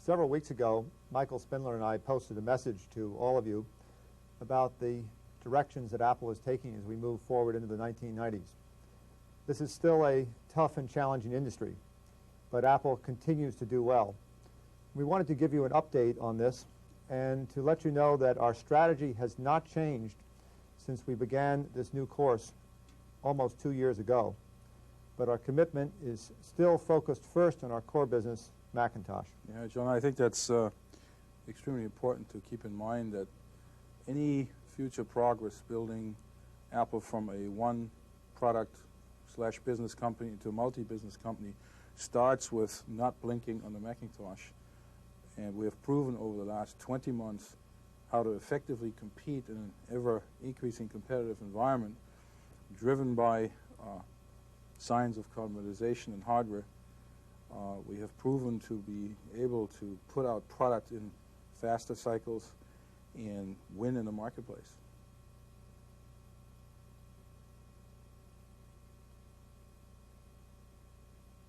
Several weeks ago, Michael Spindler and I posted a message to all of you about the directions that Apple is taking as we move forward into the 1990s. This is still a tough and challenging industry, but Apple continues to do well. We wanted to give you an update on this and to let you know that our strategy has not changed since we began this new course almost 2 years ago. But our commitment is still focused first on our core business, Macintosh. Yeah, John, I think that's extremely important to keep in mind that any future progress building Apple from a one product / business company into a multi-business company starts with not blinking on the Macintosh. And we have proven over the last 20 months how to effectively compete in an ever-increasing competitive environment driven by signs of commoditization in hardware. We have proven to be able to put out product in faster cycles and win in the marketplace.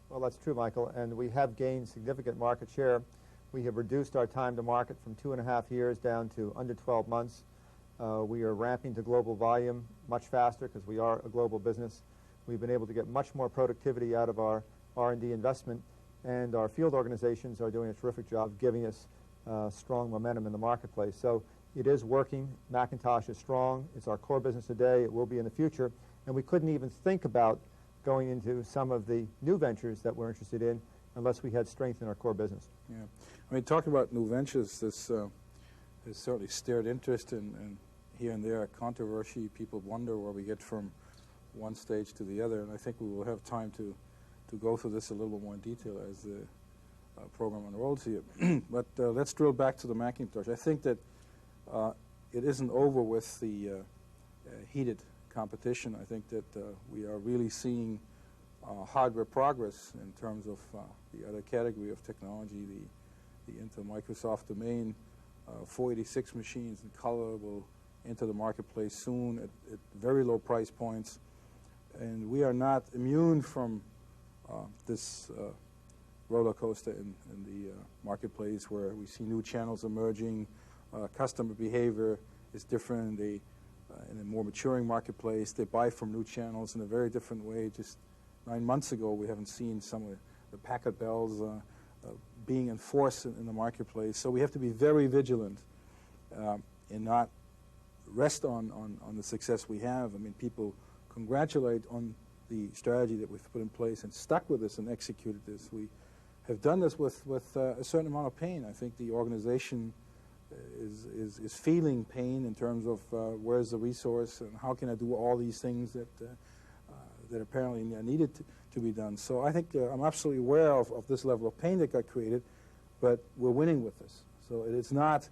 Well, that's true, Michael, and we have gained significant market share. We have reduced our time to market from 2.5 years down to under 12 months. We are ramping to global volume much faster because we are a global business. We've been able to get much more productivity out of our R&D investment, and our field organizations are doing a terrific job of giving us strong momentum in the marketplace. So it is working. Macintosh is strong. It's our core business today. It will be in the future. And we couldn't even think about going into some of the new ventures that we're interested in unless we had strength in our core business. Yeah. I mean, talking about new ventures, this has certainly stirred interest and here and there controversy. People wonder where we get from one stage to the other, and I think we will have time to go through this a little bit more in detail as the program unrolls here. But let's drill back to the Macintosh. I think that it isn't over with the heated competition. I think that we are really seeing hardware progress in terms of the other category of technology. The Intel Microsoft domain, 486 machines in color will enter the marketplace soon at very low price points. And we are not immune from this roller coaster in the marketplace where we see new channels emerging. Customer behavior is different. They, in a more maturing marketplace, they buy from new channels in a very different way. Just 9 months ago, we haven't seen some of the Packard Bells being enforced in the marketplace. So we have to be very vigilant and not rest on the success we have. I mean, people congratulate on the strategy that we've put in place and stuck with this and executed this. We have done this with a certain amount of pain. I think the organization is feeling pain in terms of where's the resource and how can I do all these things that apparently needed to be done. So I think I'm absolutely aware of this level of pain that got created, but we're winning with this. So it is not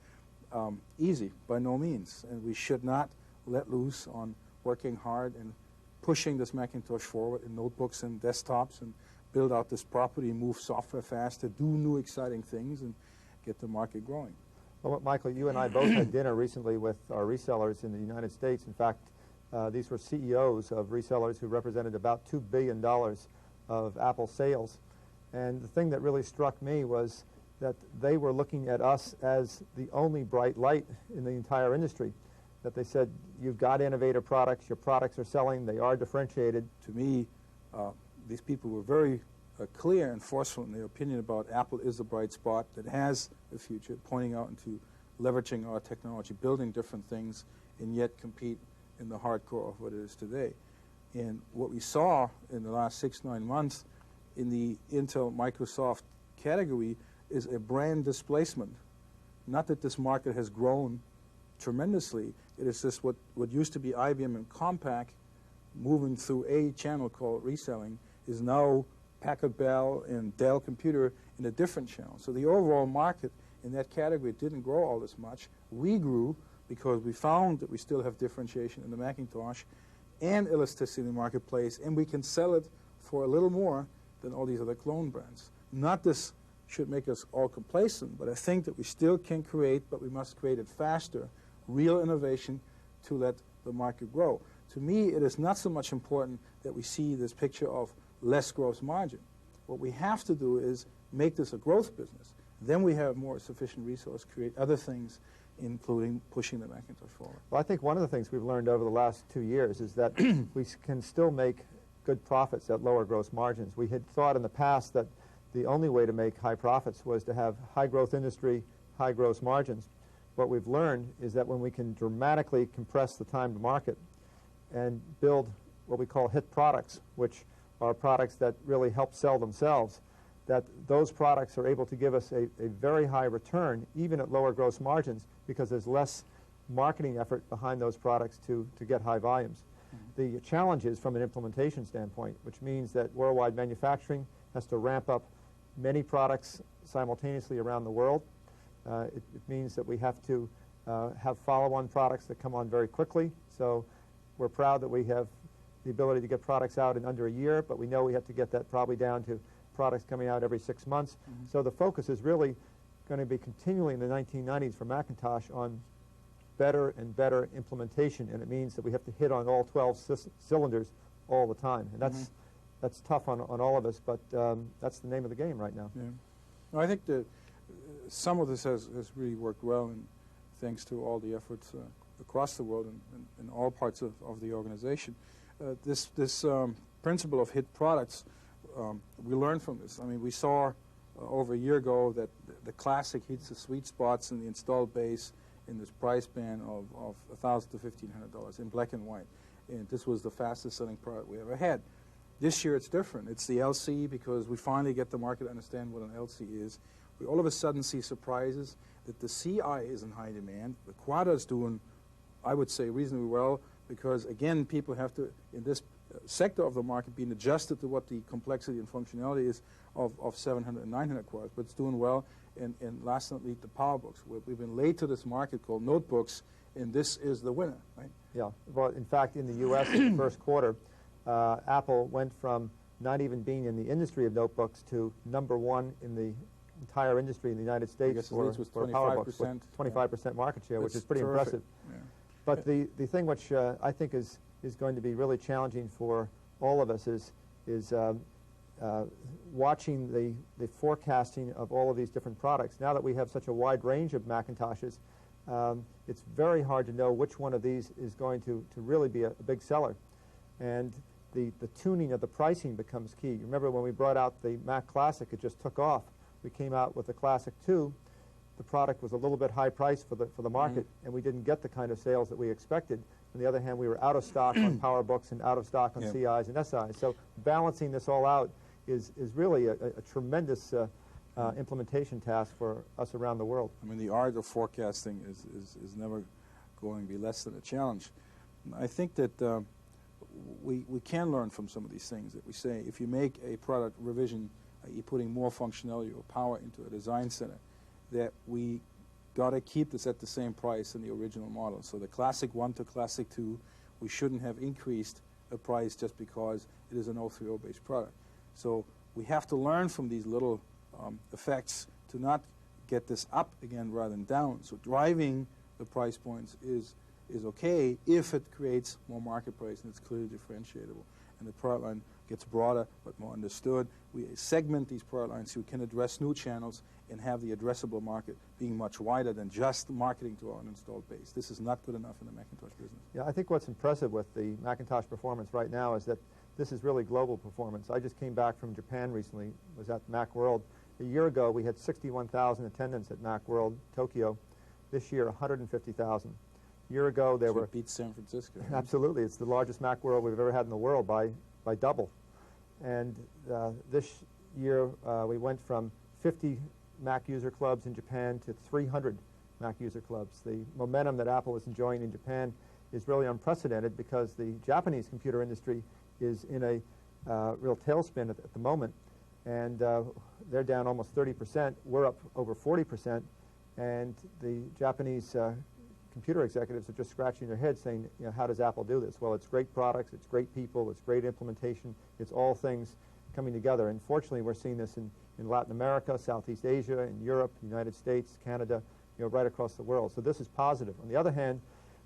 easy by no means, and we should not let loose on working hard and pushing this Macintosh forward in notebooks and desktops and build out this property, move software faster, do new exciting things, and get the market growing. Well, Michael, you and I both had dinner recently with our resellers in the United States. In fact, these were CEOs of resellers who represented about $2 billion of Apple sales. And the thing that really struck me was that they were looking at us as the only bright light in the entire industry. That they said, you've got innovative products, your products are selling, they are differentiated. To me, these people were very clear and forceful in their opinion about Apple is a bright spot that has a future, pointing out into leveraging our technology, building different things, and yet compete in the hardcore of what it is today. And what we saw in the last 6-9 months in the Intel Microsoft category is a brand displacement. Not that this market has grown tremendously. It is just what used to be IBM and Compaq moving through a channel called reselling is now Packard Bell and Dell Computer in a different channel. So the overall market in that category didn't grow all this much. We grew because we found that we still have differentiation in the Macintosh and elasticity in the marketplace, and we can sell it for a little more than all these other clone brands. Not this should make us all complacent, but I think that we still can create, but we must create it faster, real innovation to let the market grow. To me, it is not so much important that we see this picture of less gross margin. What we have to do is make this a growth business. then we have more sufficient resource to create other things, including pushing the Macintosh forward. Well, I think one of the things we've learned over the last 2 years is that we can still make good profits at lower gross margins. We had thought in the past that the only way to make high profits was to have high growth industry, high gross margins. What we've learned is that when we can dramatically compress the time to market and build what we call hit products, which are products that really help sell themselves, that those products are able to give us a very high return, even at lower gross margins, because there's less marketing effort behind those products to get high volumes. Mm-hmm. The challenge is from an implementation standpoint, which means that worldwide manufacturing has to ramp up many products simultaneously around the world. It means that we have to have follow-on products that come on very quickly. So we're proud that we have the ability to get products out in under a year, but we know we have to get that probably down to products coming out every 6 months. Mm-hmm. So the focus is really going to be continually in the 1990s for Macintosh on better and better implementation, and it means that we have to hit on all 12 cylinders all the time. And that's tough on all of us, but that's the name of the game right now. Yeah. No, I think that some of this has really worked well, and thanks to all the efforts across the world and in all parts of the organization. This principle of hit products, we learned from this. I mean, we saw over a year ago that the classic hits the sweet spots in the installed base in this price band of $1,000 to $1,500 in black and white. And this was the fastest selling product we ever had. This year it's different. It's the LC, because we finally get the market to understand what an LC is. We all of a sudden see surprises that the CI is in high demand. The Quad is doing, I would say, reasonably well, because again, people have to, in this sector of the market, being adjusted to what the complexity and functionality is of 700 and 900 quads, but it's doing well. And last but not least, the PowerBooks. We've been late to this market called notebooks, and this is the winner, right? Yeah. Well, in fact, in the U.S. in the first quarter, Apple went from not even being in the industry of notebooks to #1 in the entire industry in the United States for PowerBooks, with 25% market share, which is pretty impressive. Yeah. But the thing which I think is going to be really challenging for all of us is watching the forecasting of all of these different products. Now that we have such a wide range of Macintoshes, it's very hard to know which one of these is going to really be a big seller. And the tuning of the pricing becomes key. You remember when we brought out the Mac Classic, it just took off. We came out with the Classic 2. The product was a little bit high priced for the market, and we didn't get the kind of sales that we expected. On the other hand, we were out of stock on PowerBooks and out of stock on CIs and SIs. So balancing this all out is really a tremendous implementation task for us around the world. I mean, the art of forecasting is never going to be less than a challenge. I think that we can learn from some of these things that we say. If you make a product revision, you're putting more functionality or power into a design center, that we got to keep this at the same price in the original model. So the Classic 1 to Classic 2, we shouldn't have increased the price just because it is an 030-based product. So we have to learn from these little effects to not get this up again rather than down. So driving the price points is okay if it creates more marketplace and it's clearly differentiatable. And the product line gets broader but more understood. We segment these product lines so we can address new channels and have the addressable market being much wider than just marketing to our installed base. This is not good enough in the Macintosh business. Yeah, I think what's impressive with the Macintosh performance right now is that this is really global performance. I just came back from Japan recently, was at Macworld. A year ago, we had 61,000 attendants at Macworld, Tokyo. This year, 150,000. A year ago, there were... It beats San Francisco. Absolutely. It's the largest Macworld we've ever had in the world by double. And this year, we went from 50 Mac user clubs in Japan to 300 Mac user clubs. The momentum that Apple is enjoying in Japan is really unprecedented because the Japanese computer industry is in a real tailspin at the moment, and they're down almost 30%. We're up over 40%, and the Japanese computer executives are just scratching their heads saying, you know, how does Apple do this? Well, it's great products, it's great people, it's great implementation, it's all things coming together. And fortunately, we're seeing this in Latin America, Southeast Asia, in Europe, United States, Canada, you know, right across the world. So this is positive. On the other hand,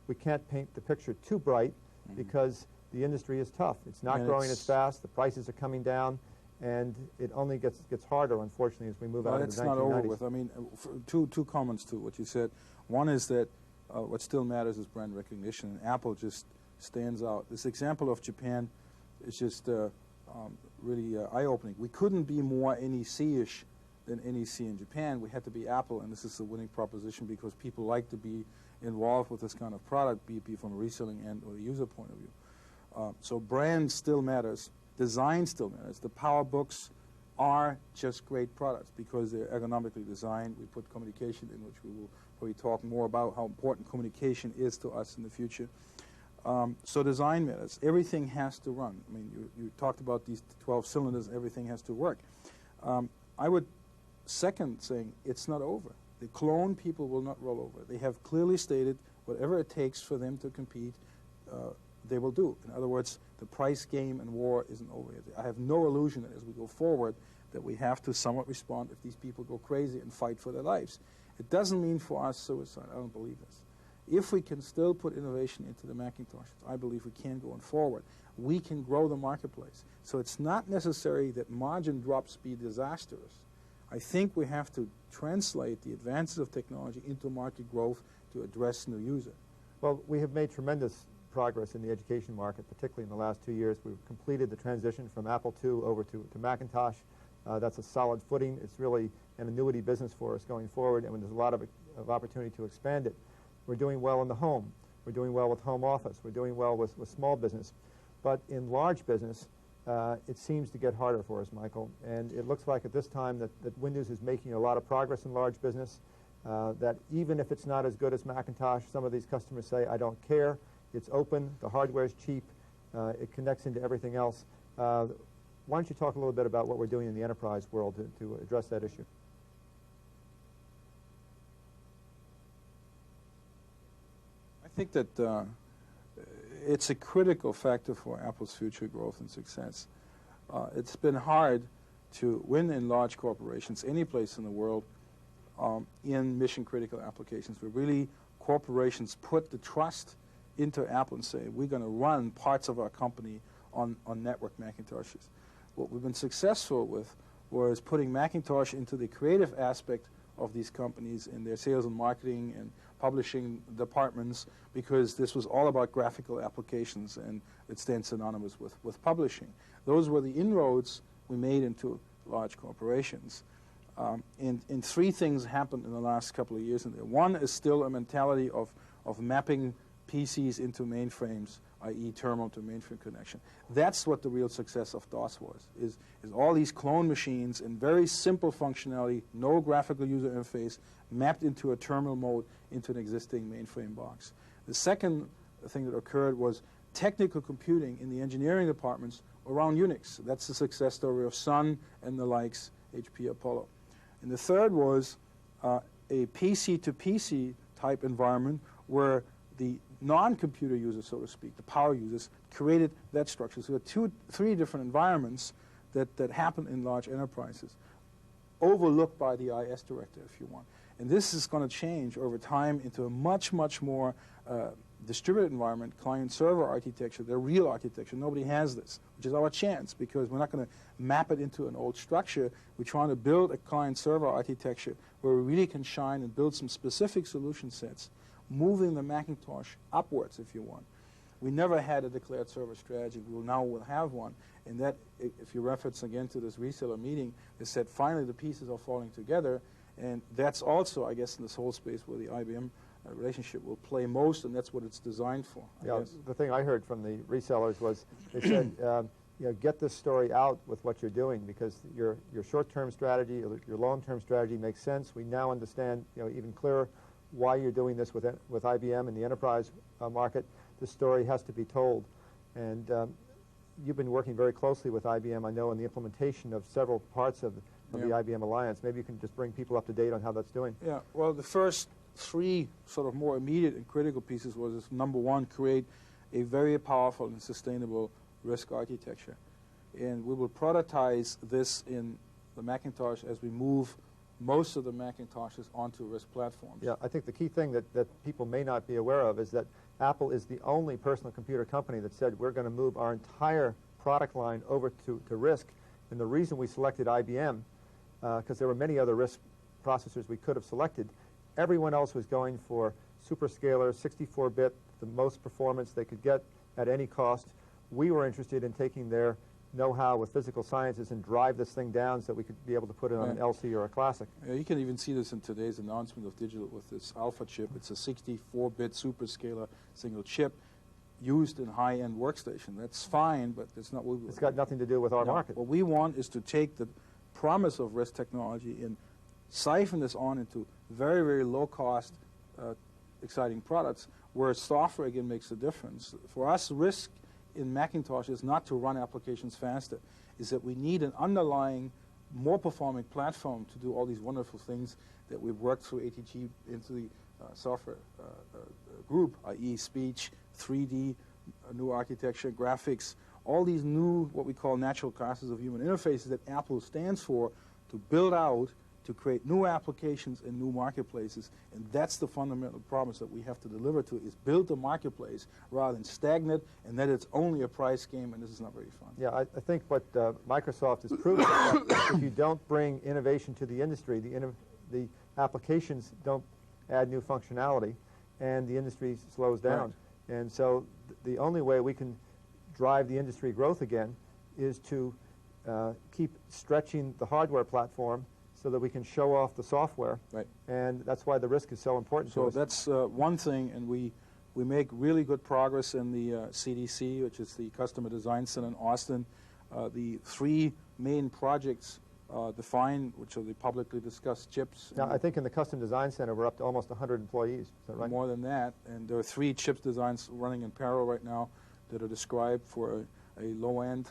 we can't paint the picture too bright because the industry is tough. It's not growing as fast, the prices are coming down, and it only gets harder, unfortunately, as we move out into the 1990s. It's not over with. I mean, two comments to what you said. One is that what still matters is brand recognition, and Apple just stands out. This example of Japan is just really eye-opening. We couldn't be more NEC-ish than NEC in Japan. We had to be Apple, and this is a winning proposition because people like to be involved with this kind of product, be it from a reselling end or a user point of view. So brand still matters. Design still matters. The PowerBooks are just great products because they're ergonomically designed. We put communication in, which we will probably talk more about how important communication is to us in the future. So design matters. Everything has to run. I mean, you talked about these 12 cylinders. Everything has to work. I would second saying it's not over. The clone people will not roll over. They have clearly stated whatever it takes for them to compete, they will do. In other words, the price game and war isn't over yet. I have no illusion that as we go forward that we have to somewhat respond if these people go crazy and fight for their lives. It doesn't mean for us suicide. I don't believe this. If we can still put innovation into the Macintoshes, I believe we can going forward. We can grow the marketplace. So it's not necessary that margin drops be disastrous. I think we have to translate the advances of technology into market growth to address new users. Well, we have made tremendous progress in the education market, particularly in the last 2 years. We've completed the transition from Apple II over to Macintosh. That's a solid footing. It's really an annuity business for us going forward, and there's a lot of opportunity to expand it. We're doing well in the home. We're doing well with home office. We're doing well with small business. But in large business, it seems to get harder for us, Michael. And it looks like at this time that Windows is making a lot of progress in large business, that even if it's not as good as Macintosh, some of these customers say, I don't care. It's open. The hardware is cheap. It connects into everything else. Why don't you talk a little bit about what we're doing in the enterprise world to address that issue? I think that it's a critical factor for Apple's future growth and success. It's been hard to win in large corporations, any place in the world, in mission-critical applications where really corporations put the trust into Apple and say, we're going to run parts of our company on network Macintoshes. What we've been successful with was putting Macintosh into the creative aspect of these companies in their sales and marketing and publishing departments, because this was all about graphical applications and it stands synonymous with publishing. Those were the inroads we made into large corporations. And three things happened in the last couple of years. One is still a mentality of mapping PCs into mainframes, i.e. terminal to mainframe connection. That's what the real success of DOS was, is all these clone machines in very simple functionality, no graphical user interface, mapped into a terminal mode into an existing mainframe box. The second thing that occurred was technical computing in the engineering departments around Unix. That's the success story of Sun and the likes, HP Apollo. And the third was a PC to PC type environment where the non-computer users, so to speak, the power users, created that structure. So there are three different environments that happen in large enterprises, overlooked by the IS director, if you want. And this is going to change over time into a much, much more distributed environment, client-server architecture, the real architecture. Nobody has this, which is our chance, because we're not going to map it into an old structure. We're trying to build a client-server architecture where we really can shine and build some specific solution sets, moving the Macintosh upwards, if you want. We never had a declared server strategy. We now will have one. And that, if you reference again to this reseller meeting, they said finally the pieces are falling together. And that's also, I guess, in this whole space where the IBM relationship will play most, and that's what it's designed for. Yeah, the thing I heard from the resellers was they said, you know, get this story out with what you're doing, because your short-term strategy, your long-term strategy makes sense. We now understand, you know, even clearer why you're doing this with IBM in the enterprise market. The story has to be told. And you've been working very closely with IBM, I know, in the implementation of several parts of the IBM Alliance. Maybe you can just bring people up to date on how that's doing. Yeah, well, the first three sort of more immediate and critical pieces was, number one, create a very powerful and sustainable RISC architecture. And we will productize this in the Macintosh as we move most of the Macintoshes onto RISC platforms. Yeah, I think the key thing that people may not be aware of is that Apple is the only personal computer company that said we're going to move our entire product line over to RISC And the reason we selected IBM, because there were many other RISC processors we could have selected, everyone else was going for superscalar, 64-bit, the most performance they could get at any cost. We were interested in taking their know-how with physical sciences and drive this thing down so we could be able to put it on an LC or a classic. You can even see this in today's announcement of Digital with this Alpha chip. It's a 64-bit superscalar single chip used in high-end workstation. That's fine, but it's not what we want. It's got nothing to do with our market. What we want is to take the promise of RISC technology and siphon this on into very, very low-cost, exciting products where software, again, makes a difference. For us, RISC in Macintosh is not to run applications faster, is that we need an underlying, more performing platform to do all these wonderful things that we've worked through ATG into the software group, i.e. speech, 3D, new architecture, graphics, all these new, what we call natural classes of human interfaces that Apple stands for to build out, to create new applications and new marketplaces. And that's the fundamental promise that we have to deliver to, is build a marketplace rather than stagnant, and that it's only a price game, and this is not very fun. Yeah, I think what Microsoft has proven is that if you don't bring innovation to the industry, the applications don't add new functionality, and the industry slows down. Right. And so the only way we can drive the industry growth again is to keep stretching the hardware platform so that we can show off the software. Right. And that's why the RISC is so important to us. So that's one thing, and we make really good progress in the CDC, which is the Customer Design Center in Austin. The three main projects defined, which are the publicly discussed chips. Now, I think in the Custom Design Center, we're up to almost 100 employees. Is that right? More than that, and there are 3 chips designs running in parallel right now that are described for a low-end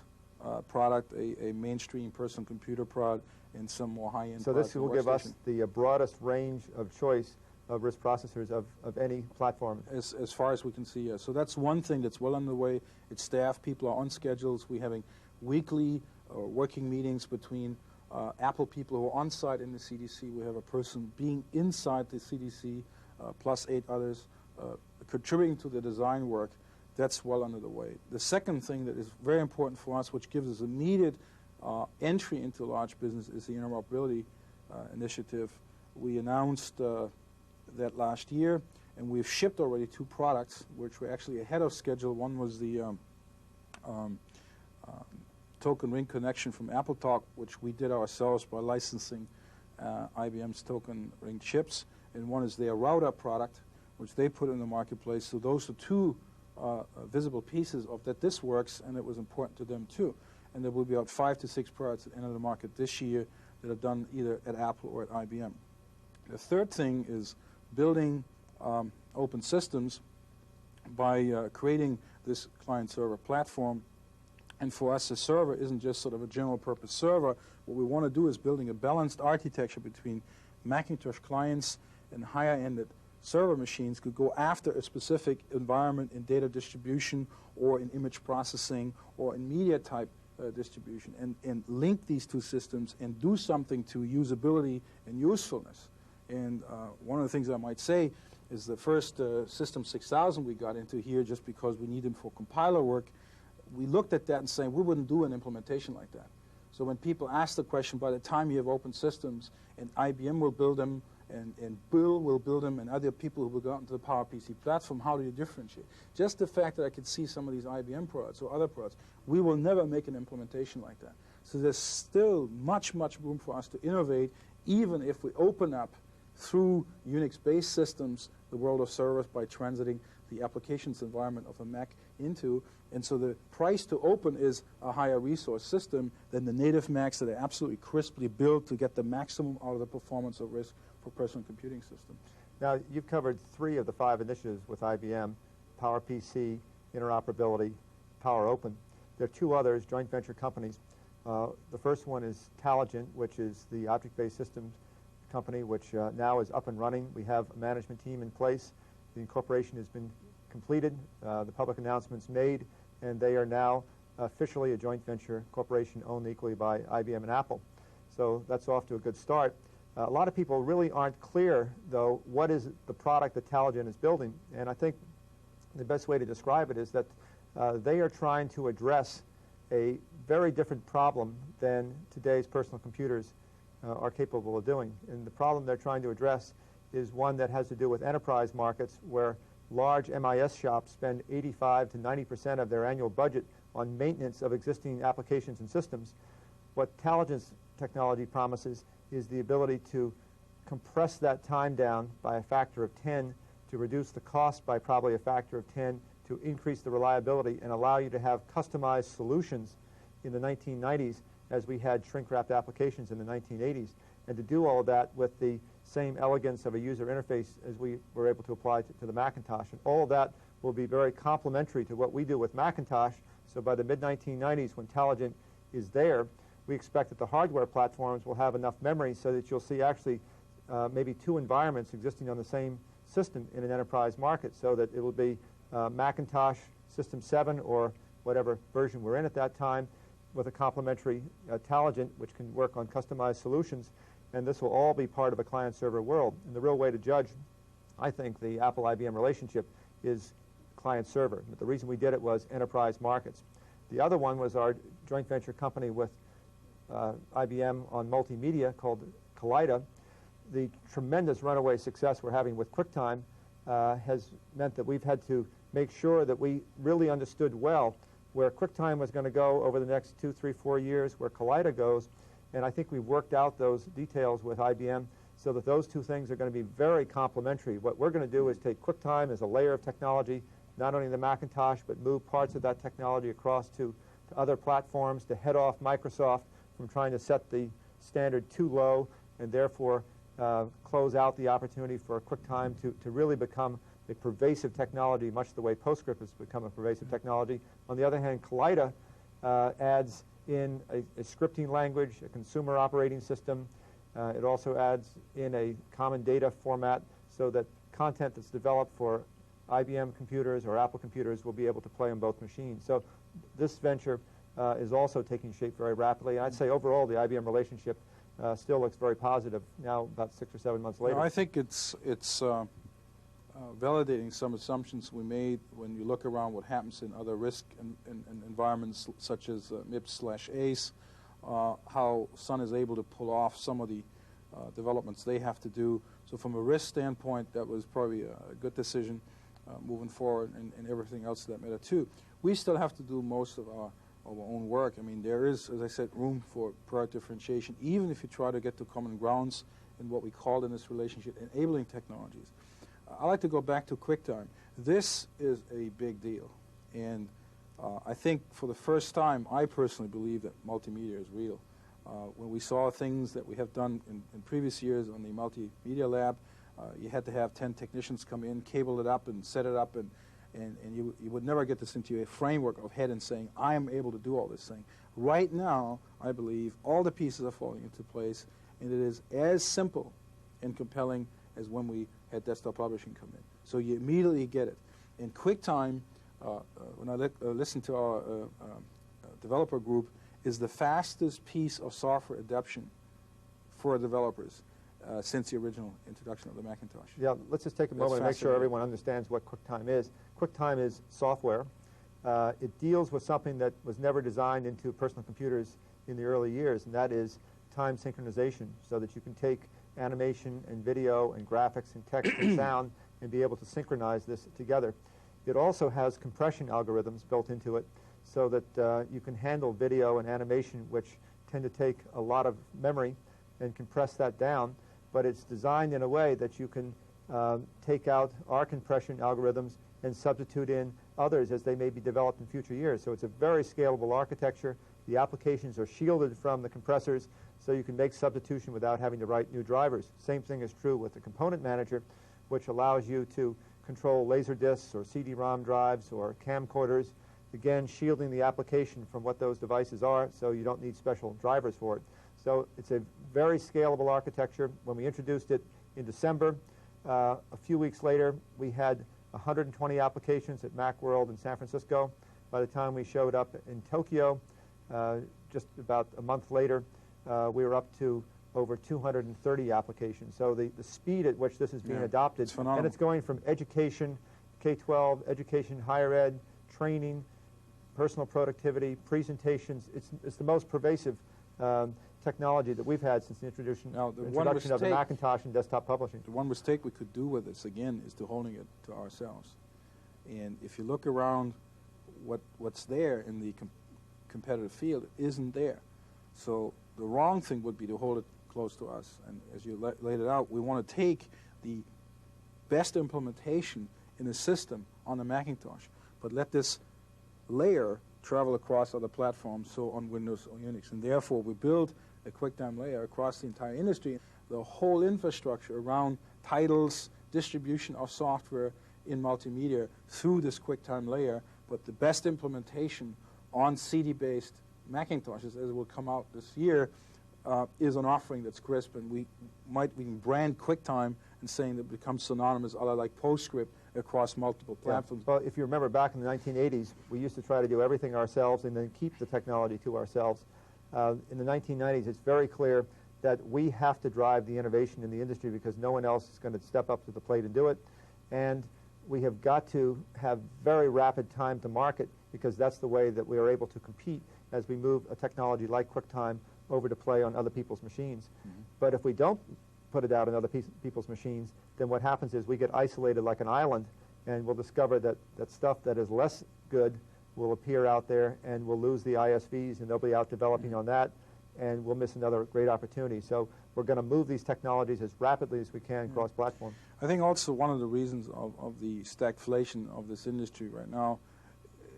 product, a mainstream personal computer product, and some more high-end. So this will give us the broadest range of choice of RISC processors of any platform. As far as we can see, yes. So that's one thing that's well underway. It's staff, people are on schedules. We're having weekly working meetings between Apple people who are on site in the CDC. We have a person being inside the CDC, plus 8 others, contributing to the design work. That's well under the way. The second thing that is very important for us, which gives us immediate entry into large business, is the interoperability initiative. We announced that last year, and we've shipped already 2 products, which were actually ahead of schedule. One was the token ring connection from AppleTalk, which we did ourselves by licensing IBM's token ring chips, and one is their router product, which they put in the marketplace. So those are 2 visible pieces of that this works, and it was important to them too. And there will be about 5 to 6 products that enter the market this year that are done either at Apple or at IBM. The third thing is building open systems by creating this client-server platform. And for us, a server isn't just sort of a general-purpose server. What we want to do is building a balanced architecture between Macintosh clients and higher-ended server machines could go after a specific environment in data distribution or in image processing or in media type distribution, and link these 2 systems and do something to usability and usefulness. And one of the things I might say is the first System 6000 we got into here, just because we need them for compiler work, we looked at that and saying we wouldn't do an implementation like that. So when people ask the question, by the time you have open systems and IBM will build them and Bill will build them and other people who will go out into the PowerPC platform, how do you differentiate? Just the fact that I could see some of these IBM products or other products, we will never make an implementation like that. So there's still much, much room for us to innovate, even if we open up through Unix-based systems the world of servers by transiting the applications environment of a Mac into. And so the price to open is a higher resource system than the native Macs that are absolutely crisply built to get the maximum out of the performance of RISC for personal computing systems. Now, you've covered 3 of the 5 initiatives with IBM: PowerPC, interoperability, PowerOpen. There are 2 others, joint venture companies. The first one is Taligent, which is the object-based systems company, which now is up and running. We have a management team in place. The incorporation has been completed, the public announcements made, and they are now officially a joint venture corporation owned equally by IBM and Apple. So that's off to a good start. A lot of people really aren't clear, though, what is the product that Taligent is building. And I think the best way to describe it is that they are trying to address a very different problem than today's personal computers are capable of doing. And the problem they're trying to address is one that has to do with enterprise markets, where large MIS shops spend 85 to 90% of their annual budget on maintenance of existing applications and systems. What Taligent's technology promises is the ability to compress that time down by a factor of 10, to reduce the cost by probably a factor of 10, to increase the reliability and allow you to have customized solutions in the 1990s as we had shrink-wrapped applications in the 1980s, and to do all of that with the same elegance of a user interface as we were able to apply to the Macintosh. And all of that will be very complementary to what we do with Macintosh. So by the mid-1990s, when Taligent is there, we expect that the hardware platforms will have enough memory so that you'll see actually maybe two environments existing on the same system in an enterprise market, so that it will be Macintosh System 7 or whatever version we're in at that time, with a complementary Taligent, which can work on customized solutions. And this will all be part of a client-server world. And the real way to judge, I think, the Apple-IBM relationship is client-server. But the reason we did it was enterprise markets. The other one was our joint venture company with IBM on multimedia called Kaleida. The tremendous runaway success we're having with QuickTime has meant that we've had to make sure that we really understood well where QuickTime was going to go over the next 2, 3, 4 years, where Kaleida goes. And I think we've worked out those details with IBM so that those two things are going to be very complementary. What we're going to do is take QuickTime as a layer of technology, not only the Macintosh, but move parts of that technology across to other platforms to head off Microsoft from trying to set the standard too low, and therefore close out the opportunity for QuickTime to really become a pervasive technology, much the way PostScript has become a pervasive technology. On the other hand, Kaleida adds in a scripting language, a consumer operating system. It also adds in a common data format so that content that's developed for IBM computers or Apple computers will be able to play on both machines. So this venture is also taking shape very rapidly. And I'd say overall the IBM relationship still looks very positive now, about 6 or 7 months later. I think it's validating some assumptions we made when you look around what happens in other risk environments such as MIPS/ACE, how Sun is able to pull off some of the developments they have to do. So from a risk standpoint, that was probably a good decision moving forward, and everything else that matter too. We still have to do most of our own work. I mean, there is, as I said, room for product differentiation, even if you try to get to common grounds in what we called in this relationship enabling technologies. I like to go back to QuickTime. This is a big deal, and I think for the first time, I personally believe that multimedia is real. When we saw things that we have done in previous years on the multimedia lab, you had to have 10 technicians come in, cable it up, and set it up, and you would never get this into a framework of head and saying, I am able to do all this thing. Right now, I believe all the pieces are falling into place, and it is as simple and compelling as when we had desktop publishing come in. So you immediately get it. In QuickTime, when I listen to our developer group, is the fastest piece of software adoption for developers since the original introduction of the Macintosh. Yeah, let's just take a moment and make sure everyone understands what QuickTime is. QuickTime is software. It deals with something that was never designed into personal computers in the early years, and that is time synchronization, so that you can take animation and video and graphics and text and sound and be able to synchronize this together. It also has compression algorithms built into it so that you can handle video and animation, which tend to take a lot of memory, and compress that down. But it's designed in a way that you can take out our compression algorithms and substitute in others as they may be developed in future years. So it's a very scalable architecture. The applications are shielded from the compressors, so you can make substitution without having to write new drivers. Same thing is true with the component manager, which allows you to control laser discs or CD-ROM drives or camcorders, again, shielding the application from what those devices are, so you don't need special drivers for it. So it's a very scalable architecture. When we introduced it in December, a few weeks later, we had 120 applications at Macworld in San Francisco. By the time we showed up in Tokyo, just about a month later, we were up to over 230 applications. So the speed at which this is being adopted, it's phenomenal. and it's going from education, K-12, education, higher ed, training, personal productivity, presentations. It's the most pervasive technology that we've had since the introduction of the Macintosh and desktop publishing. The one mistake we could do with this, again, is to holding it to ourselves. And if you look around, what's there in the competitive field isn't there. So the wrong thing would be to hold it close to us. And as you laid it out, we want to take the best implementation in the system on the Macintosh, but let this layer travel across other platforms, so on Windows or Unix. And therefore, we build a QuickTime layer across the entire industry. The whole infrastructure around titles, distribution of software in multimedia through this QuickTime layer, but the best implementation on CD-based Macintoshes, as it will come out this year, is an offering that's crisp, and we can brand QuickTime and saying that it becomes synonymous, a la like PostScript, across multiple platforms. Yeah. Well, if you remember back in the 1980s, we used to try to do everything ourselves and then keep the technology to ourselves. In the 1990s, it's very clear that we have to drive the innovation in the industry because no one else is going to step up to the plate and do it. And we have got to have very rapid time to market because that's the way that we are able to compete as we move a technology like QuickTime over to play on other people's machines. Mm-hmm. But if we don't put it out on other people's machines, then what happens is we get isolated like an island, and we'll discover that stuff that is less good will appear out there, and we'll lose the ISVs, and they'll be out developing on that, and we'll miss another great opportunity. So we're going to move these technologies as rapidly as we can cross-platform. I think also one of the reasons of the stagflation of this industry right now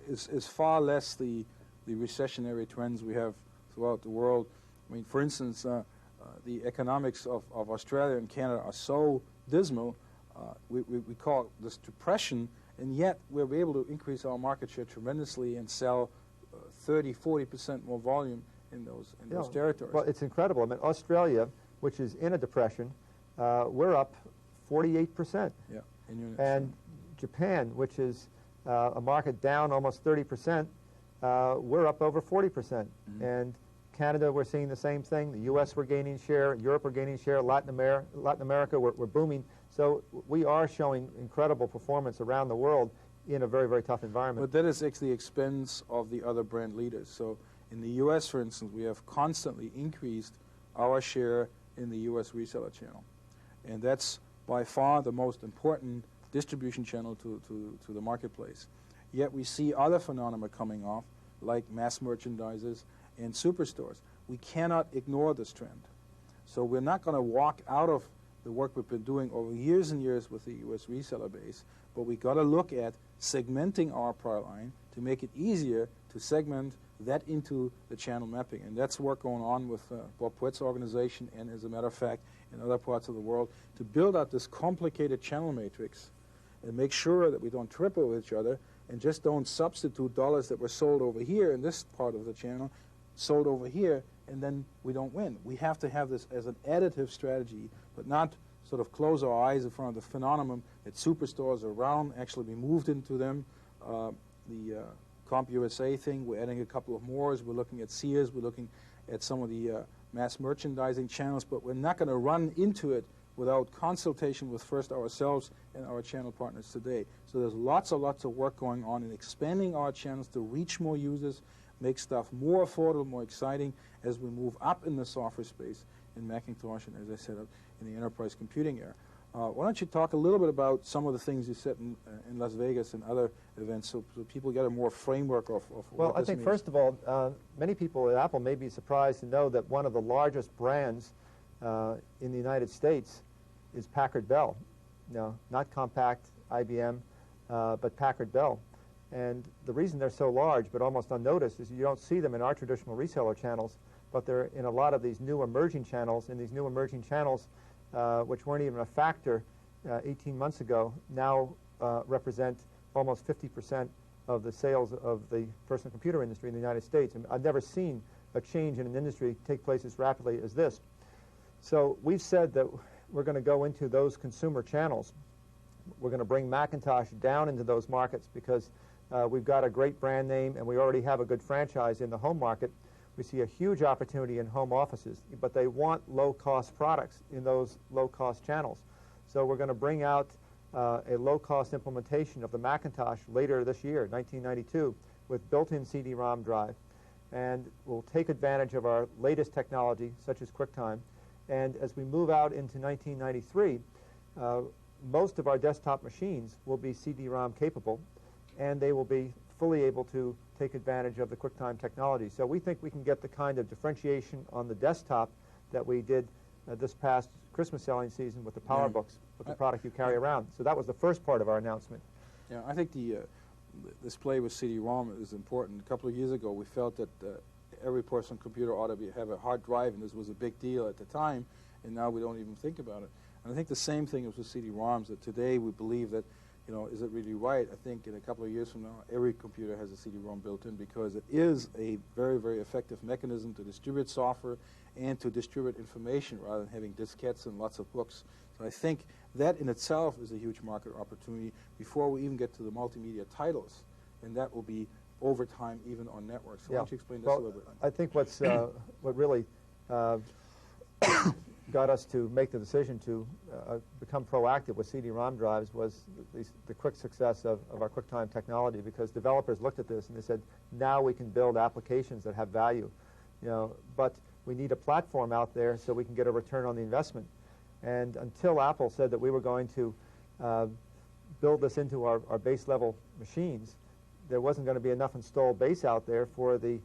is far less the recessionary trends we have throughout the world. I mean, for instance, the economics of Australia and Canada are so dismal, we call this depression, and yet we're able to increase our market share tremendously and sell 30–40% more volume in those territories. Well, it's incredible. I mean, Australia, which is in a depression, we're up 48%. Yeah, in units. And Japan, which is a market down almost 30%, we're up over 40%. Mm-hmm. And Canada, we're seeing the same thing. The U.S., we're gaining share. Europe, we're gaining share. Latin America, we're booming. So we are showing incredible performance around the world in a very, very tough environment. But that is actually the expense of the other brand leaders. So in the U.S., for instance, we have constantly increased our share in the U.S. reseller channel. And that's by far the most important distribution channel to the marketplace. Yet we see other phenomena coming off, like mass merchandisers and superstores. We cannot ignore this trend. So we're not going to walk out of the work we've been doing over years and years with the U.S. reseller base, but we got to look at segmenting our product line to make it easier to segment that into the channel mapping. And that's work going on with Bob Poett's organization and, as a matter of fact, in other parts of the world to build out this complicated channel matrix and make sure that we don't trip over each other and just don't substitute dollars that were sold over here in this part of the channel sold over here, and then we don't win. We have to have this as an additive strategy, but not sort of close our eyes in front of the phenomenon that superstores around actually be moved into them. The CompUSA thing, we're adding a couple of more. We're looking at Sears. We're looking at some of the mass merchandising channels, but we're not going to run into it without consultation with first ourselves and our channel partners today. So there's lots of work going on in expanding our channels to reach more users, make stuff more affordable, more exciting as we move up in the software space in Macintosh and, as I said, in the enterprise computing era. Why don't you talk a little bit about some of the things you said in Las Vegas and other events so people get a more framework of what this means? Well, I think, first of all, many people at Apple may be surprised to know that one of the largest brands in the United States is Packard Bell. No, not Compaq, IBM, but Packard Bell. And the reason they're so large but almost unnoticed is you don't see them in our traditional reseller channels, but they're in a lot of these new emerging channels, and these new emerging channels, which weren't even a factor 18 months ago, now represent almost 50% of the sales of the personal computer industry in the United States. And I've never seen a change in an industry take place as rapidly as this. So we've said that we're going to go into those consumer channels. We're going to bring Macintosh down into those markets because we've got a great brand name and we already have a good franchise in the home market. We see a huge opportunity in home offices, but they want low-cost products in those low-cost channels. So we're going to bring out a low-cost implementation of the Macintosh later this year, 1992, with built-in CD-ROM drive, and will take advantage of our latest technology, such as QuickTime. And as we move out into 1993, most of our desktop machines will be CD-ROM capable, and they will be fully able to take advantage of the QuickTime technology. So we think we can get the kind of differentiation on the desktop that we did this past Christmas selling season with the PowerBooks, with the product you carry around. So that was the first part of our announcement. Yeah, I think the display with CD-ROM is important. A couple of years ago, we felt that every personal computer ought to have a hard drive, and this was a big deal at the time, and now we don't even think about it. And I think the same thing is with CD-ROMs, that today we believe that, you know, is it really right? I think in a couple of years from now, every computer has a CD-ROM built in, because it is a very, very effective mechanism to distribute software and to distribute information rather than having diskettes and lots of books. So I think that in itself is a huge market opportunity before we even get to the multimedia titles, and that will be over time even on networks. So why don't you explain this a little bit? I think what's what really got us to make the decision to become proactive with CD-ROM drives was the quick success of our QuickTime technology, because developers looked at this and they said, now we can build applications that have value, you know, but we need a platform out there so we can get a return on the investment. And until Apple said that we were going to build this into our base level machines, there wasn't going to be enough installed base out there for the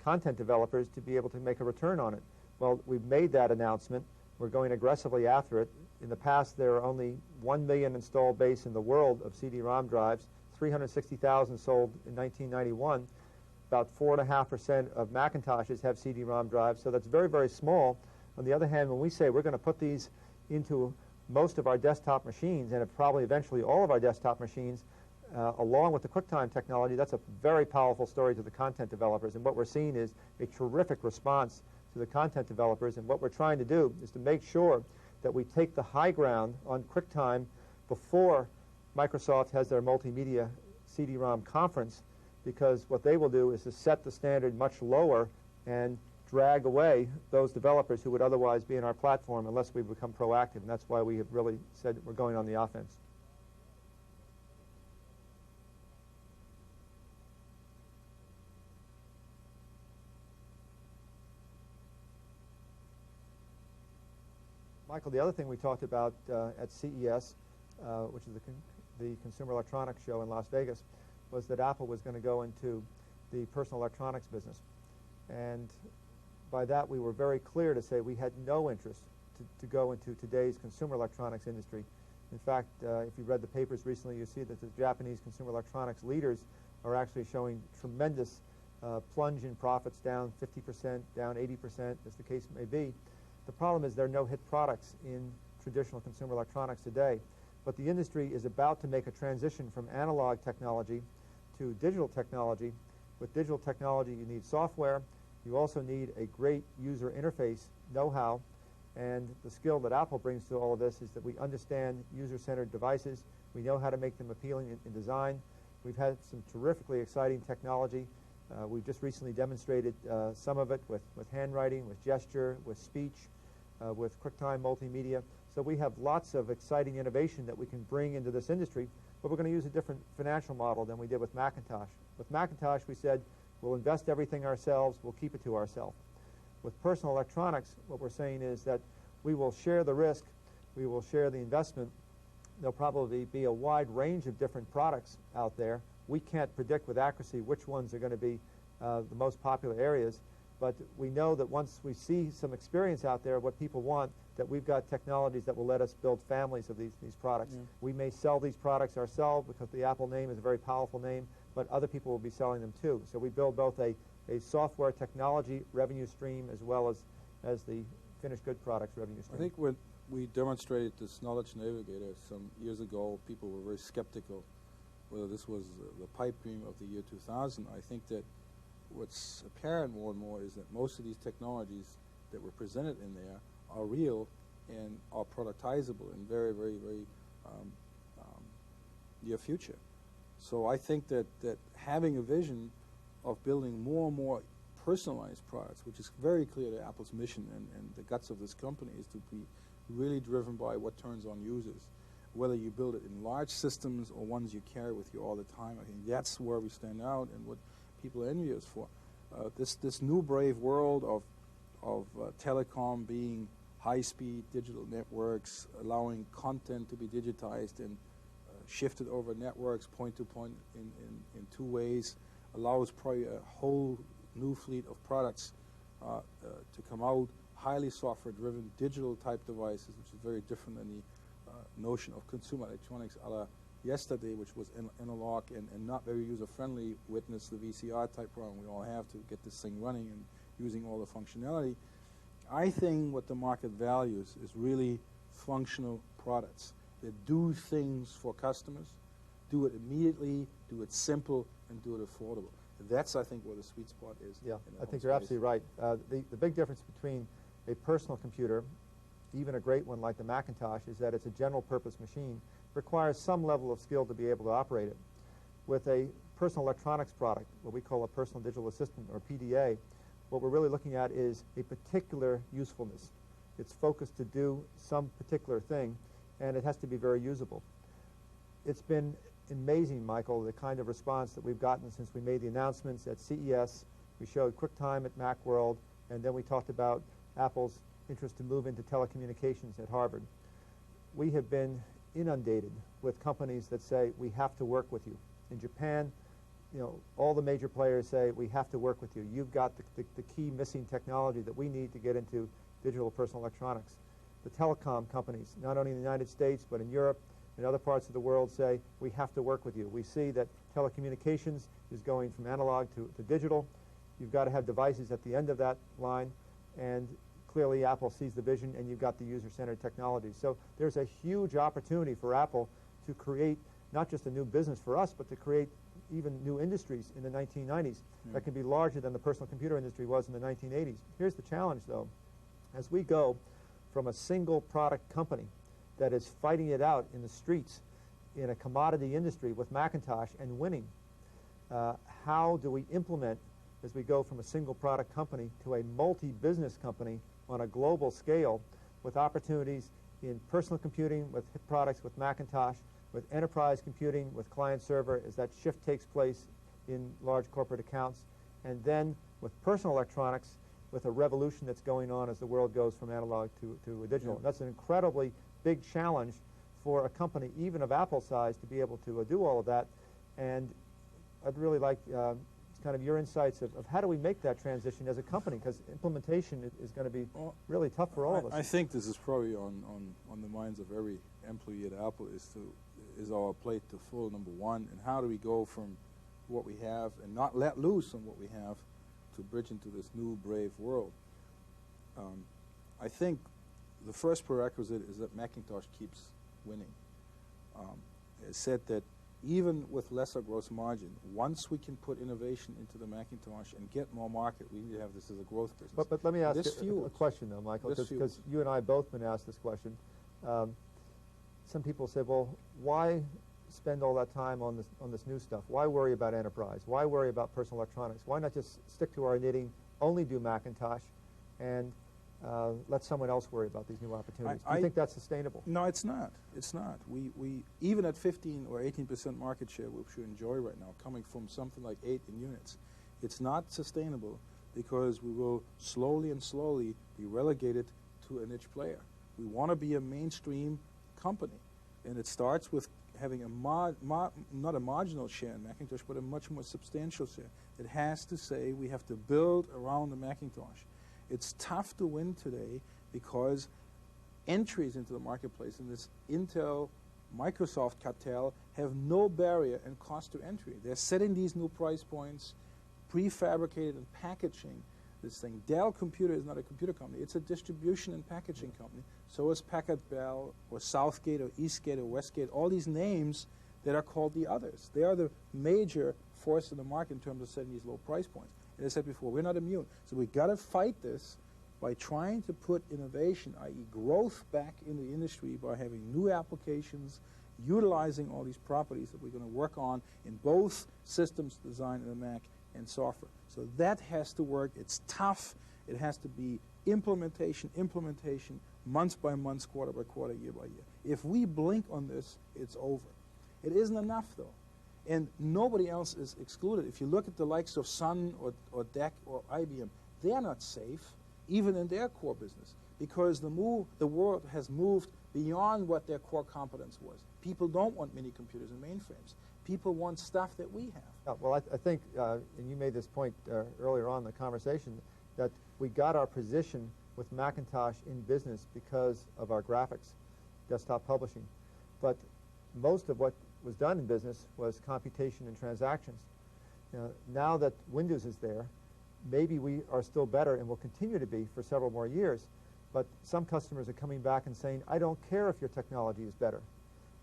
content developers to be able to make a return on it. Well, we've made that announcement. We're going aggressively after it. In the past, there are only 1 million installed base in the world of CD-ROM drives, 360,000 sold in 1991. About 4.5% of Macintoshes have CD-ROM drives, so that's very, very small. On the other hand, when we say we're going to put these into most of our desktop machines, and probably eventually all of our desktop machines, along with the QuickTime technology, that's a very powerful story to the content developers. And what we're seeing is a terrific response to the content developers. And what we're trying to do is to make sure that we take the high ground on QuickTime before Microsoft has their multimedia CD-ROM conference, because what they will do is to set the standard much lower and drag away those developers who would otherwise be in our platform unless we become proactive. And that's why we have really said we're going on the offense. Michael, the other thing we talked about at CES, which is the Consumer Electronics Show in Las Vegas, was that Apple was going to go into the personal electronics business. And by that, we were very clear to say we had no interest to go into today's consumer electronics industry. In fact, if you read the papers recently, you see that the Japanese consumer electronics leaders are actually showing tremendous plunge in profits, down 50%, down 80%, as the case may be. The problem is there are no hit products in traditional consumer electronics today. But the industry is about to make a transition from analog technology to digital technology. With digital technology, you need software. You also need a great user interface know-how. And the skill that Apple brings to all of this is that we understand user-centered devices. We know how to make them appealing in design. We've had some terrifically exciting technology. We've just recently demonstrated some of it with handwriting, with gesture, with speech, with QuickTime multimedia. So we have lots of exciting innovation that we can bring into this industry, but we're going to use a different financial model than we did with Macintosh. With Macintosh, we said, we'll invest everything ourselves, we'll keep it to ourselves. With personal electronics, what we're saying is that we will share the risk, we will share the investment. There'll probably be a wide range of different products out there. We can't predict with accuracy which ones are going to be the most popular areas, but we know that once we see some experience out there, what people want, that we've got technologies that will let us build families of these products. Yeah. We may sell these products ourselves because the Apple name is a very powerful name, but other people will be selling them too. So we build both a software technology revenue stream as well as the finished good products revenue stream. I think when we demonstrated this Knowledge Navigator some years ago, people were very skeptical whether this was the pipe dream of the year 2000. I think that what's apparent more and more is that most of these technologies that were presented in there are real and are productizable in very, very, very near future. So I think that having a vision of building more and more personalized products, which is very clear to Apple's mission and the guts of this company, is to be really driven by what turns on users. Whether you build it in large systems or ones you carry with you all the time, I think that's where we stand out, and what people envy us for. This new brave world of telecom being high-speed digital networks, allowing content to be digitized and shifted over networks point-to-point in two ways, allows probably a whole new fleet of products to come out, highly software-driven, digital-type devices, which is very different than the notion of consumer electronics a la yesterday, which was analog and not very user-friendly. Witness the VCR-type problem we all have to get this thing running and using all the functionality. I think what the market values is really functional products that do things for customers, do it immediately, do it simple, and do it affordable. That's, I think, where the sweet spot is. Yeah, I think you're absolutely right. The big difference between a personal computer, even a great one like the Macintosh, is that it's a general-purpose machine, requires some level of skill to be able to operate it. With a personal electronics product, what we call a personal digital assistant, or PDA, what we're really looking at is a particular usefulness. It's focused to do some particular thing, and it has to be very usable. It's been amazing, Michael, the kind of response that we've gotten since we made the announcements at CES. We showed QuickTime at Macworld, and then we talked about Apple's interest to move into telecommunications at Harvard. We have been inundated with companies that say, we have to work with you. In Japan, you know, all the major players say, we have to work with you. You've got the key missing technology that we need to get into digital personal electronics. The telecom companies, not only in the United States, but in Europe and other parts of the world, say, we have to work with you. We see that telecommunications is going from analog to digital. You've got to have devices at the end of that line, and clearly Apple sees the vision, and you've got the user-centered technology. So there's a huge opportunity for Apple to create not just a new business for us, but to create even new industries in the 1990s that can be larger than the personal computer industry was in the 1980s. Here's the challenge, though. As we go from a single product company that is fighting it out in the streets in a commodity industry with Macintosh and winning, how do we implement as we go from a single product company to a multi-business company on a global scale with opportunities in personal computing with products with Macintosh, with enterprise computing with client server as that shift takes place in large corporate accounts, and then with personal electronics with a revolution that's going on as the world goes from analog to digital. Yeah. That's an incredibly big challenge for a company, even of Apple size, to be able to do all of that. And I'd really like kind of your insights of how do we make that transition as a company, because implementation is going to be really tough for all of us. I think this is probably on the minds of every employee at Apple, is our plate to full, number one, and how do we go from what we have and not let loose on what we have to bridge into this new brave world. I think the first prerequisite is that Macintosh keeps winning. It's said that even with lesser gross margin, once we can put innovation into the Macintosh and get more market, we need to have this as a growth business. But let me ask you a question, though, Michael, because you and I have both been asked this question. Some people say, well, why spend all that time on this new stuff? Why worry about enterprise? Why worry about personal electronics? Why not just stick to our knitting, only do Macintosh, and let someone else worry about these new opportunities? Do you think that's sustainable? No, it's not. It's not. We even at 15 or 18% market share, which we enjoy right now, coming from something like 8 in units, it's not sustainable because we will slowly and slowly be relegated to a niche player. We want to be a mainstream company, and it starts with having not a marginal share in Macintosh, but a much more substantial share. It has to say we have to build around the Macintosh. It's tough to win today because entries into the marketplace in this Intel Microsoft cartel have no barrier and cost to entry. They're setting these new price points, prefabricated and packaging this thing. Dell Computer is not a computer company. It's a distribution and packaging company. So is Packard Bell or Southgate or Eastgate or Westgate, all these names that are called the others. They are the major force in the market in terms of setting these low price points. As I said before, we're not immune. So we've got to fight this by trying to put innovation, i.e. growth, back in the industry by having new applications, utilizing all these properties that we're going to work on in both systems design in the Mac and software. So that has to work. It's tough. It has to be implementation, month by month, quarter by quarter, year by year. If we blink on this, it's over. It isn't enough, though. And nobody else is excluded. If you look at the likes of Sun or DEC or IBM, they are not safe, even in their core business, because the world has moved beyond what their core competence was. People don't want mini computers and mainframes. People want stuff that we have. Well, I think, and you made this point earlier on in the conversation, that we got our position with Macintosh in business because of our graphics, desktop publishing. But most of what was done in business was computation and transactions. Now that Windows is there, maybe we are still better and will continue to be for several more years, but some customers are coming back and saying, I don't care if your technology is better.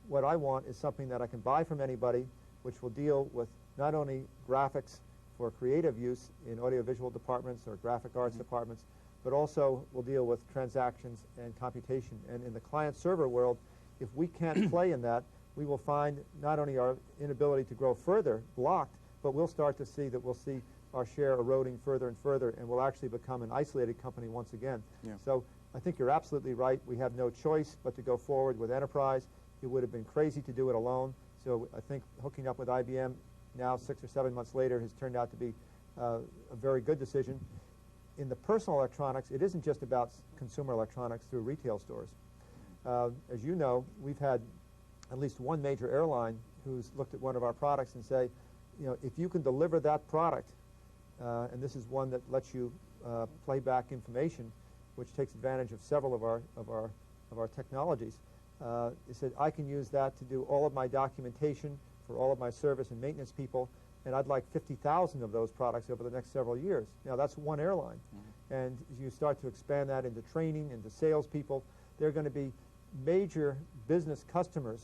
What I want is something that I can buy from anybody, which will deal with not only graphics for creative use in audiovisual departments or graphic arts departments, but also will deal with transactions and computation. And in the client-server world, if we can't play in that, we will find not only our inability to grow further blocked, but we'll start to see that we'll see our share eroding further and further, and we'll actually become an isolated company once again. Yeah. So I think you're absolutely right. We have no choice but to go forward with enterprise. It would have been crazy to do it alone. So I think hooking up with IBM now 6 or 7 months later has turned out to be a very good decision. In the personal electronics, it isn't just about consumer electronics through retail stores. As you know, we've had at least one major airline who's looked at one of our products and say, if you can deliver that product, and this is one that lets you play back information, which takes advantage of several of our technologies. They said, I can use that to do all of my documentation for all of my service and maintenance people, and I'd like 50,000 of those products over the next several years. Now, that's one airline. And as you start to expand that into training, into salespeople, there are going to be major business customers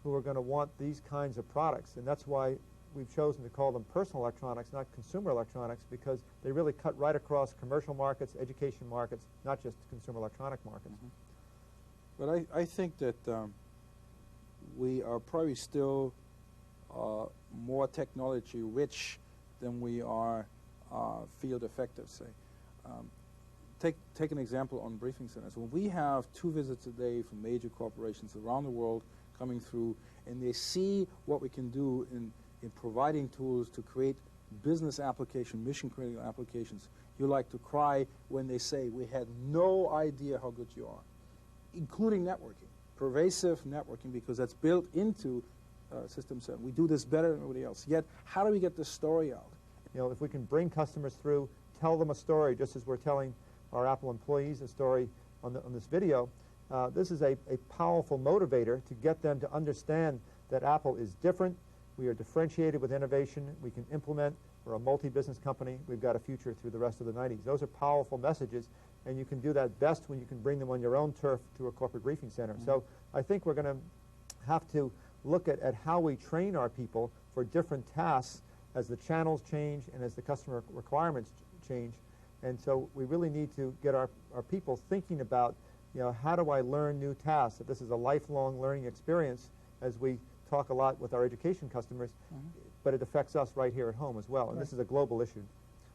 who are going to want these kinds of products. And that's why we've chosen to call them personal electronics, not consumer electronics, because they really cut right across commercial markets, education markets, not just consumer electronic markets. But I think that we are probably still more technology rich than we are field effective, say. Take an example on briefing centers. When we have 2 visits a day from major corporations around the world coming through, and they see what we can do in providing tools to create business application, mission-critical applications, you like to cry when they say, we had no idea how good you are, including networking, pervasive networking, because that's built into System 7. We do this better than everybody else. Yet, how do we get this story out? If we can bring customers through, tell them a story, just as we're telling our Apple employees a story on this video, this is a powerful motivator to get them to understand that Apple is different. We are differentiated with innovation. We can implement. We're a multi-business company. We've got a future through the rest of the 90s. Those are powerful messages, and you can do that best when you can bring them on your own turf to a corporate briefing center. So I think we're going to have to look at how we train our people for different tasks as the channels change and as the customer requirements change. And so we really need to get our people thinking about, how do I learn new tasks? That this is a lifelong learning experience, as we talk a lot with our education customers, but it affects us right here at home as well. And this is a global issue.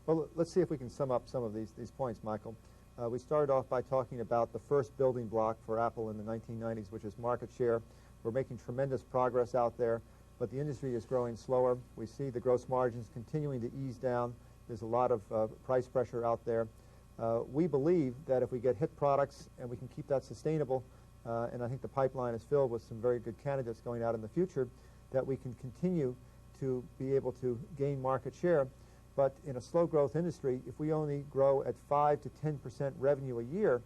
Well, let's see if we can sum up some of these points, Michael. We started off by talking about the first building block for Apple in the 1990s, which is market share. We're making tremendous progress out there, but the industry is growing slower. We see the gross margins continuing to ease down. There's a lot of price pressure out there. We believe that if we get hit products and we can keep that sustainable, and I think the pipeline is filled with some very good candidates going out in the future, that we can continue to be able to gain market share. But in a slow growth industry, if we only grow at 5 to 10% revenue a year,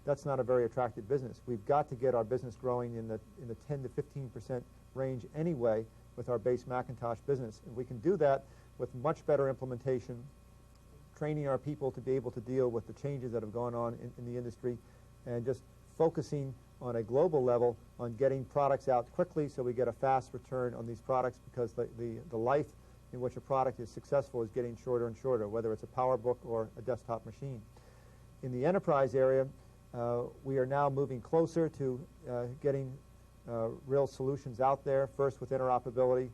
that's not a very attractive business. We've got to get our business growing in the 10 to 15% range anyway with our base Macintosh business. And we can do that with much better implementation, training our people to be able to deal with the changes that have gone on in the industry, and just focusing on a global level on getting products out quickly so we get a fast return on these products, because the life in which a product is successful is getting shorter and shorter, whether it's a PowerBook or a desktop machine. In the enterprise area, we are now moving closer to getting real solutions out there, first with interoperability,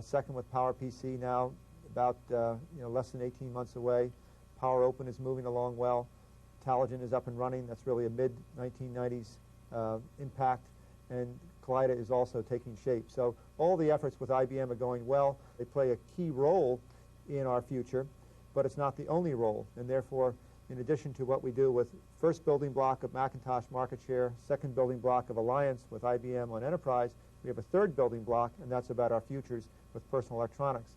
second with PowerPC now, about less than 18 months away. PowerOpen is moving along well. Taligent is up and running. That's really a mid-1990s impact. And Kaleida is also taking shape. So all the efforts with IBM are going well. They play a key role in our future, but it's not the only role. And therefore, in addition to what we do with first building block of Macintosh market share, second building block of alliance with IBM on enterprise, we have a third building block, and that's about our futures with personal electronics.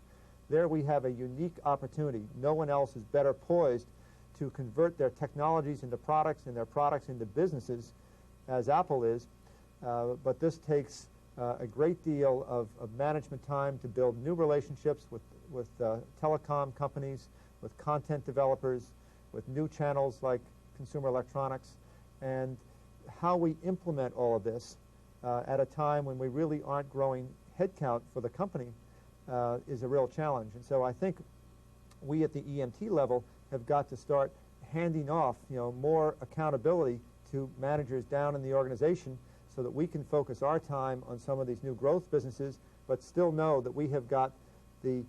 There we have a unique opportunity. No one else is better poised to convert their technologies into products and their products into businesses as Apple is. But this takes a great deal of management time to build new relationships with telecom companies, with content developers, with new channels like consumer electronics, and how we implement all of this at a time when we really aren't growing headcount for the company is a real challenge. And so I think we at the EMT level have got to start handing off, more accountability to managers down in the organization so that we can focus our time on some of these new growth businesses, but still know that we have got the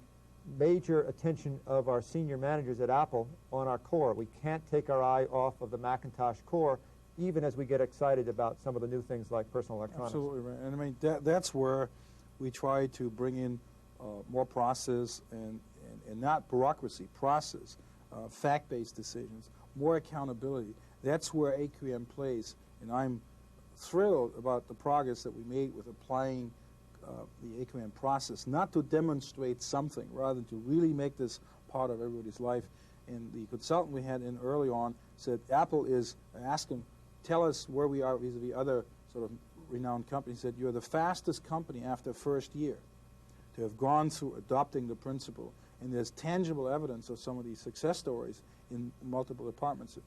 major attention of our senior managers at Apple on our core. We can't take our eye off of the Macintosh core, even as we get excited about some of the new things like personal electronics. Absolutely right. And I mean, that's where we try to bring in more process and not bureaucracy, process, fact-based decisions, more accountability. That's where AQM plays, and I'm thrilled about the progress that we made with applying the AQM process, not to demonstrate something, rather than to really make this part of everybody's life. And the consultant we had in early on said, Apple is, asked him, tell us where we are vis-a-vis other sort of renowned companies. He said, you're the fastest company after first year to have gone through adopting the principle. And there's tangible evidence of some of these success stories in multiple departments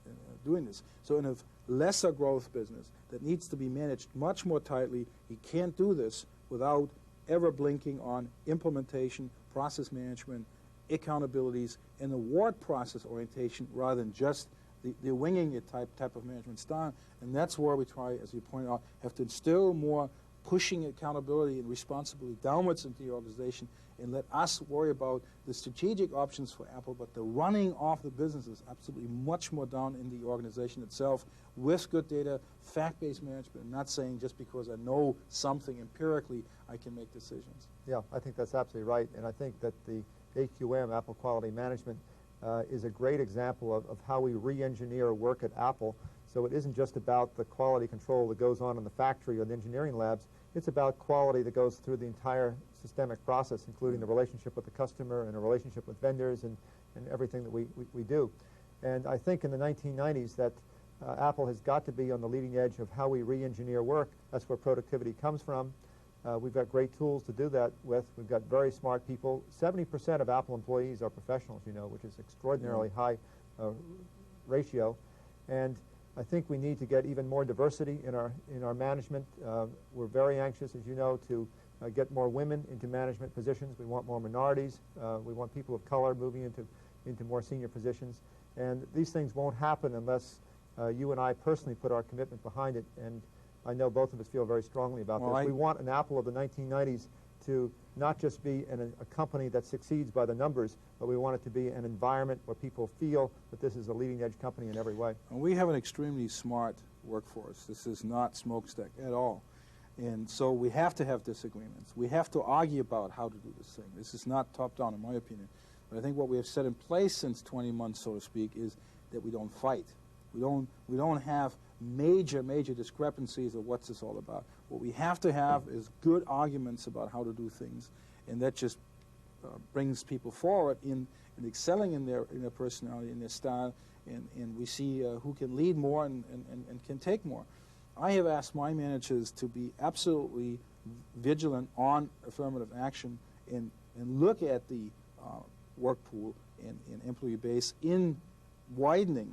doing this. So in a lesser growth business that needs to be managed much more tightly, he can't do this without ever blinking on implementation, process management, accountabilities, and award process orientation rather than just the winging it type of management style. And that's where we try, as you pointed out, have to instill more pushing accountability and responsibility downwards into the organization and let us worry about the strategic options for Apple, but the running of the business is absolutely much more down in the organization itself with good data, fact-based management, and not saying just because I know something empirically I can make decisions. Yeah, I think that's absolutely right, and I think that the AQM, Apple Quality Management, is a great example of how we re-engineer work at Apple. So it isn't just about the quality control that goes on in the factory or the engineering labs. It's about quality that goes through the entire systemic process, including the relationship with the customer and a relationship with vendors and everything that we do. And I think in the 1990s that Apple has got to be on the leading edge of how we re-engineer work. That's where productivity comes from. We've got great tools to do that with. We've got very smart people. 70% of Apple employees are professionals, which is extraordinarily high ratio. And I think we need to get even more diversity in our management. We're very anxious, as you know, to get more women into management positions. We want more minorities. We want people of color moving into more senior positions. And these things won't happen unless you and I personally put our commitment behind it. And I know both of us feel very strongly about this. We want an Apple of the 1990s to not just be a company that succeeds by the numbers, but we want it to be an environment where people feel that this is a leading-edge company in every way. And we have an extremely smart workforce. This is not smokestack at all. And so we have to have disagreements. We have to argue about how to do this thing. This is not top-down, in my opinion. But I think what we have set in place since 20 months, so to speak, is that we don't fight. We don't have major discrepancies of what's this all about. What we have to have is good arguments about how to do things, and that just brings people forward in excelling in their personality, in their style, and we see who can lead more and can take more. I have asked my managers to be absolutely vigilant on affirmative action and look at the work pool and employee base in widening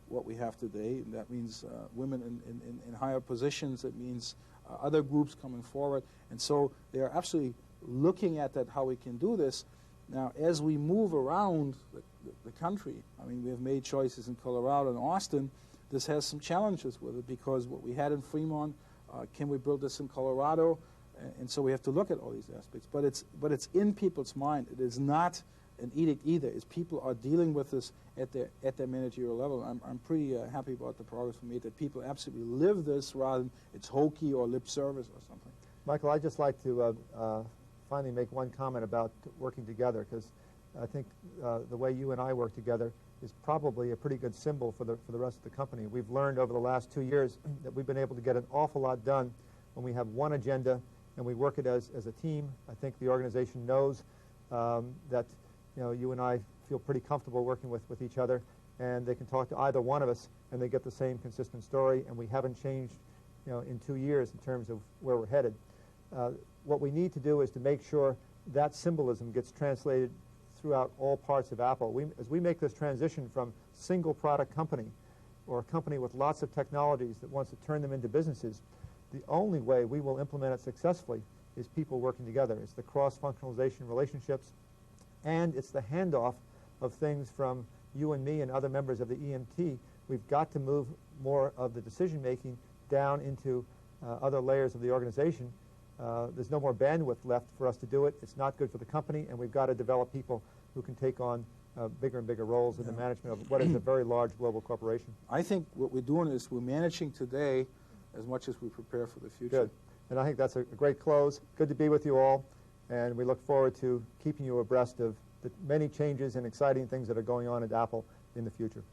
what we have today. And that means women in higher positions. It means other groups coming forward. And so they are absolutely looking at that, how we can do this. Now, as we move around the country, I mean, we have made choices in Colorado and Austin. This has some challenges with it because what we had in Fremont, can we build this in Colorado? And so we have to look at all these aspects. But it's in people's mind. It is not an edict either. Is people are dealing with this at their managerial level. I'm pretty happy about the progress we made, that people absolutely live this rather than it's hokey or lip service or something. Michael, I'd just like to finally make one comment about working together, because I think the way you and I work together is probably a pretty good symbol for the rest of the company. We've learned over the last 2 years that we've been able to get an awful lot done when we have one agenda and we work it as a team. I think the organization knows that you and I feel pretty comfortable working with each other, and they can talk to either one of us and they get the same consistent story, and we haven't changed in 2 years in terms of where we're headed. What we need to do is to make sure that symbolism gets translated throughout all parts of Apple. As we make this transition from single product company or a company with lots of technologies that wants to turn them into businesses, the only way we will implement it successfully is people working together. It's the cross-functionalization relationships, and it's the handoff of things from you and me and other members of the EMT. We've got to move more of the decision-making down into other layers of the organization. There's no more bandwidth left for us to do it. It's not good for the company, and we've got to develop people who can take on bigger and bigger roles in the management of what is a very large global corporation. I think what we're doing is we're managing today as much as we prepare for the future. Good. And I think that's a great close. Good to be with you all, and we look forward to keeping you abreast of the many changes and exciting things that are going on at Apple in the future.